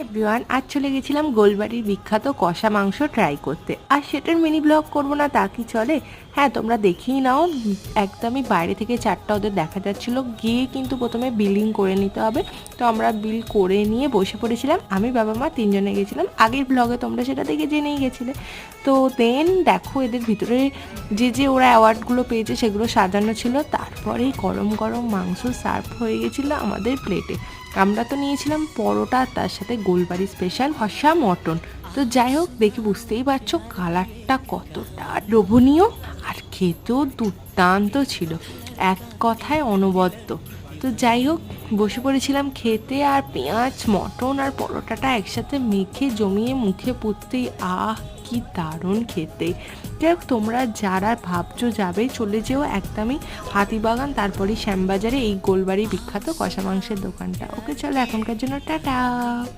Everyone, আজ চলে গেছিলাম গোলবাড়ির বিখ্যাত কষা মাংস ট্রাই করতে। আর সেটার মিনি ব্লগ করবো না তা কি চলে? হ্যাঁ, তোমরা দেখেই নাও। একদমই বাইরে থেকে চারটা ওদের দেখা যাচ্ছিলো, গিয়ে কিন্তু প্রথমে বিলিং করে নিতে হবে। তো আমরা বিল করে নিয়ে বসে পড়েছিলাম, আমি বাবা মা তিনজনে গেছিলাম। আগের ব্লগে তোমরা সেটা দেখে জেনেই গেছিলে। তো দেন দেখো, এদের ভিতরে যে ওরা অ্যাওয়ার্ডগুলো পেয়েছে সেগুলো সাজানো ছিল। তারপরেই গরম গরম মাংস সার্ভ হয়ে গেছিলো আমাদের প্লেটে। আমরা তো নিয়েছিলাম পরোটা, তার সাথে গোলবাড়ি স্পেশাল কষা মটন। তো যাই হোক, দেখে বুঝতেই পারছো কালারটা কতটা লোভনীয়, আর খেতেও দুর্দান্ত ছিল, এক কথায় অনবদ্য। তো যাই হোক, বসে পড়েছিলাম খেতে, আর পেঁয়াজ, মটন আর পরোটাটা একসাথে মেখে জমিয়ে মুখে পুঁততেই কি দারুণ খেতে। যাই হোক, তোমরা যারা ভাবছো যাবে, চলে যেও একদমই হাতিবাগান, তারপরে শ্যামবাজারে এই গোলবাড়ি বিখ্যাত কষা মাংসের দোকানটা। ওকে, চলো এখনকার জন্য টাটা।